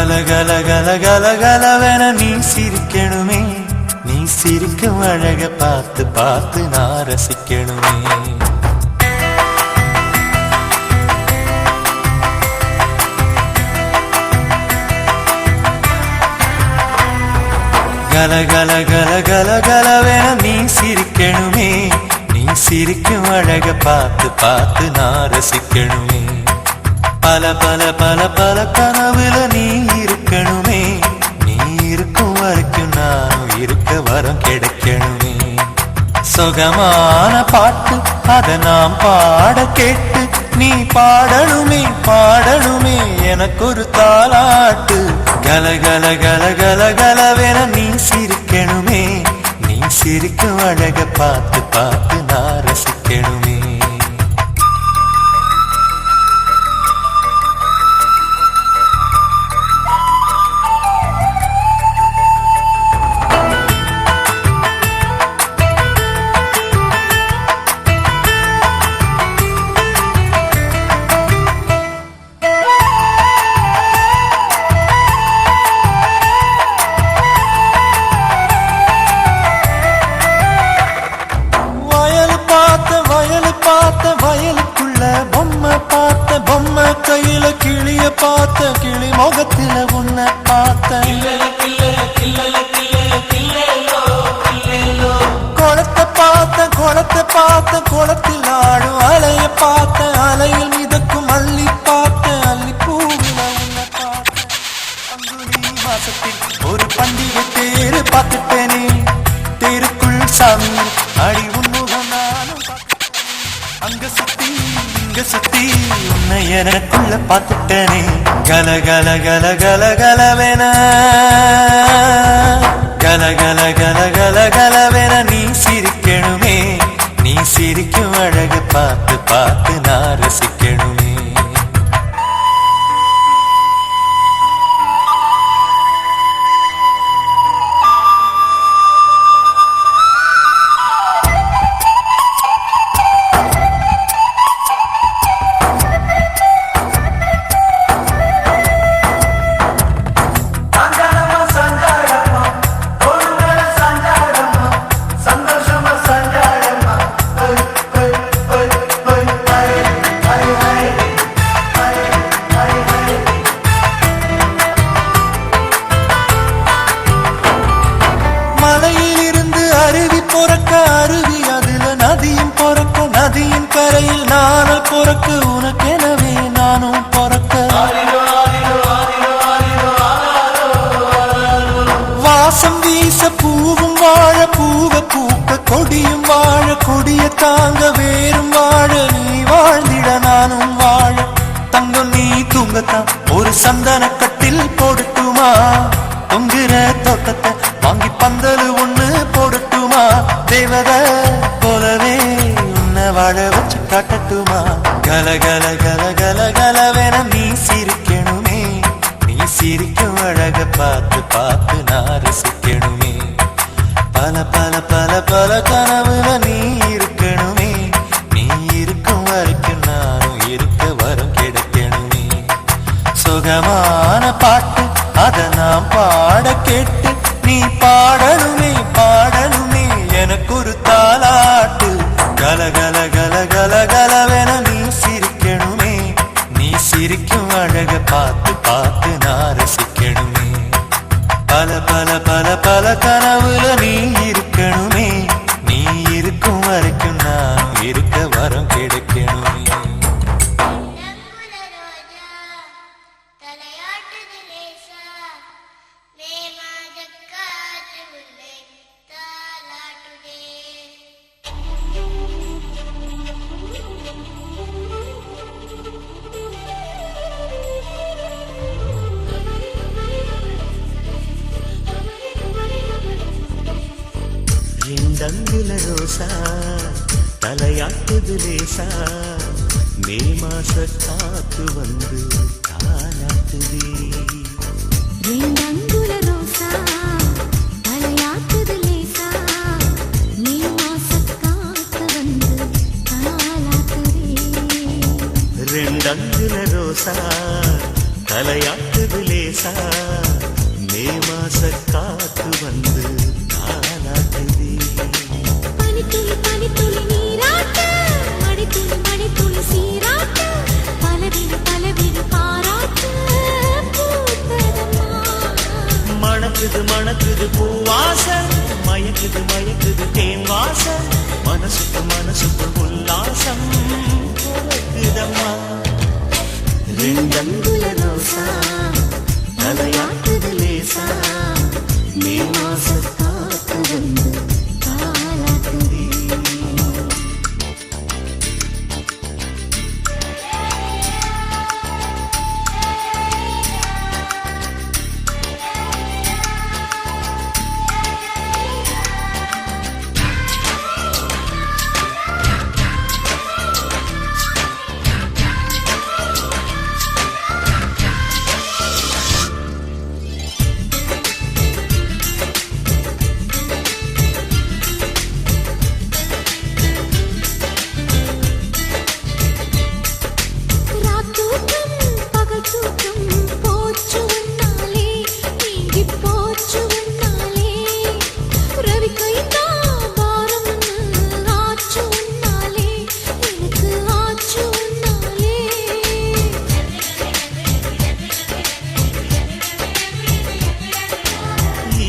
கல கல கல கல கலவென நீ சிரிக்கணுமே, நீ சிரிக்கும் அழக பார்த்து பார்த்து நான் ரசிக்கணுமே. கல கல கல கல கலவென நீ சிரிக்கணுமே, நீ சிரிக்கும் அழக பார்த்து பார்த்து நான் ரசிக்கணுமே. பல பல பல பல கனவுல நீ இருக்கணுமே, நீ இருக்கும் வரைக்கும் நானும் இருக்க வரம் கிடைக்கணுமே. சுகமான பாட்டு அத நாம் பாட கேட்டு நீ பாடணுமே பாடணுமே எனக்கு ஒரு தாலாட்டு. கல கல கல கல கலவென நீ சிரிக்கணுமே, நீ சிரிக்கும் அழக பார்த்து பார்த்து நான் ரசிக்கணுமே. வயலுக்குள்ள பொம்மை பார்த்த, பொம்மை கையில கிளிய பார்த்த, கிளி முகத்தில உன்னை பார்த்த. குளத்தை பார்த்த, குளத்தை பார்த்த, குளத்தில் ஆடும் அலைய பார்த்த, அலையில் மிதக்கும் அள்ளி பார்த்த, அள்ளி பூவில உன்னை பார்த்த. பங்குனி மாசத்தில் ஒரு பண்டிகை தேரு பார்த்துட்டேனே, தேருக்குள் சாமி அடி உன்முகம் நானும் அங்க சுத்தி இங்க சுத்தி உன்னை எனக்குள்ள பார்த்துட்டனே. கல கல கல கல கலவென கல கல கல கல கலவென நீ சிரிக்கணுமே, நீ சிரிக்கும் அழக பார்த்து பார்த்து நான் ரசிக்கணுமே. அருவி அதுல நதியும் பொறக்க, நதியின் கரையில் நானும் பொறக்க, உனக்கெனவே நானும் பொறக்க. வாசம் வீச பூவும் வாழ, பூவ பூக்க கொடியும் வாழ, கொடிய தாங்க வேறும் வாழ, நீ வாழ்ந்திட நானும் வாழ. தங்கம் நீ தூங்கத்தான் ஒரு சந்தன கட்டில் போடட்டுமா, தொங்குற தோட்டத்தை வாங்கி பந்தல் ஒண்ணு போடட்டுமா, தேவத போலவே உன்னை வாழ வச்சு காட்டட்டுமா. கல கல கல கல கலவென நீ சிரிக்கணுமே, நீ சிரிக்கும் அழக பார்த்து பார்த்து நான் ரசிக்கணுமே. பல பல பல பல கனவுல நீ இருக்கணுமே, நீ இருக்கும் வரைக்கும் நானும் இருக்க வரம் கிடைக்கணுமே. சுகமான பாட்டு அத நாம் பாட கேட்டு நீ பாடணுமே பாடணுமே எனக்கு ஒரு தாலாட்டு. கல கல கல கல கலவென நீ சிரிக்கணுமே, நீ சிரிக்கும் அழக பார்த்து பார்த்து நான் ரசிக்கணுமே. பல பல பல பல கனவுல நீ இருக்கணுமே, நீ இருக்கும் வரைக்கும் நான் இருக்க வரம் கிடைக்கணுமே. ரெண்டங்குல ரோசா தலையாட்டுது லேசா, மே மாச காத்து வந்து தாலாட்டுதே. ரெண்டங்குல ரோசா தலையாட்டுது லேசா, மே மாச காத்து வந்து தாலாட்டுதே. ரெண்டங்குல ரோசா தலையாட்டுது லேசா மே மாச காத்து வந்து தாலாட்டுதே. பனித்துளி பனித்துளி நீராட்டு மடித்துளி மடித்துளி சீராட்டு பலவிடு பலவிடு பாராட்டு பூத்ததம்மா. மணக்குது மணக்குது பூவாசம் மயக்குது மயக்குது தேன் வாசம் மனசுக்கு மனசுக்கு உல்லாசம் பிறக்குதம்மா. ரெண்டங்குல ரோசா தலையாட்டுது லேசா மே மாச காத்து வந்து தாலாட்டுதே.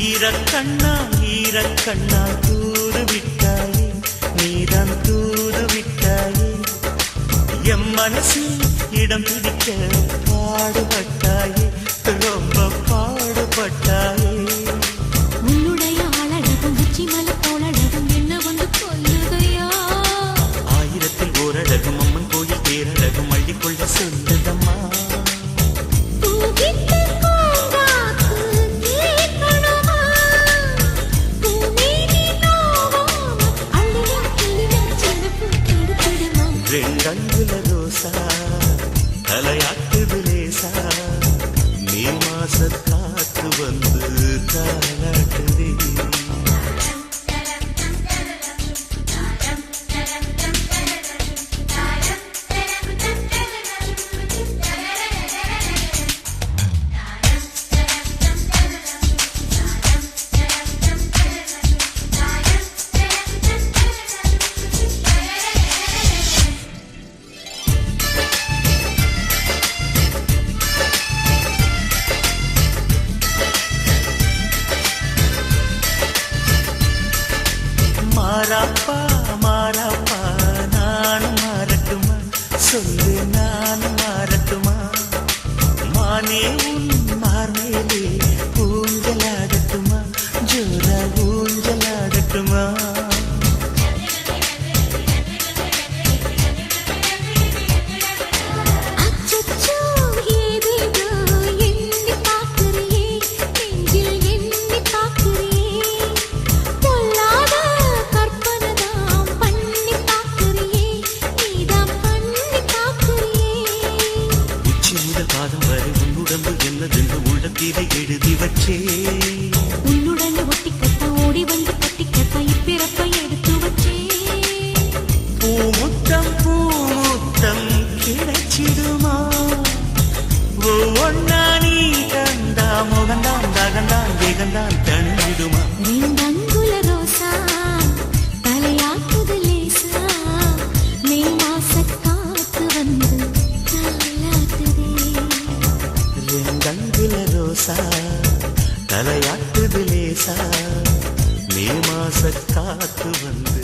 ஈரக்கண்ணா ஈரக்கண்ணா தூது விட்டாயே நீதான் தூது விட்டாயே எம் மனசில் இடம் பிடிக்க பாடுபட்டாயே ரொம்ப பாடுபட்டாயே. உன்னுடைய ஆளழகும் உச்சி மலை போலழகும் என்ன வந்து கொல்லுதையா. ஆயிரத்தில் ஓரழகும் அம்மன் கோயில் பேரழகும் அள்ளிக்கொள்ள சொல்லுதம்மா. பூவிட்டு பூங்காத்து கேட்கணுமா பூமேனி நோவாம அள்ளியா கிள்ளியா சின்ன பூ எடுத்துடுமா. ரெண்டங்குல ரோசா தலையாட்டுது லேசா மே மாச காத்து வந்து தாலாட்டுதே. மாறாப்பா மாறாப்பா நானும் மாறட்டுமா சொல்லு நானும் மாறட்டுமா மானே உன் மார்மேலே ஊஞ்சலாடட்டுமா ஜோரா ஊஞ்சலாடட்டுமா. அச்சச்சோ ஏதேதோ எண்ணி பார்க்கிறியே நெஞ்சில் எண்ணி பார்க்கிறியே பொல்லாத கற்பனைதான் பண்ணி பார்க்கிறியே நீதான் பண்ணி பார்க்கிறியே. உச்சி முதல் பாதம் வரை உன் உடம்பு என்னதென்று உள்ளத்திலே எழுதி வச்சே. உன்னுடன் ஒட்டிக்கட்ட ஓடி வந்து கட்டிக்கட்ட இப்பிறப்பை எடுத்து வச்சே. பூமுத்தம் பூமுத்தம் கிடைச்சிடுமா ஒவ்வொன்னா நீ கண்டா முகந்தான் தகந்தான் வேகந்தான் தணிஞ்சிடுமா. ரெண்டங்குல ரோசா தலையாட்டுது லேசா மே மாச காத்து வந்து தாலாட்டுதே. ரெண்டங்குல ரோசா தலையாட்டுது லேசா மே மாச காத்து வந்து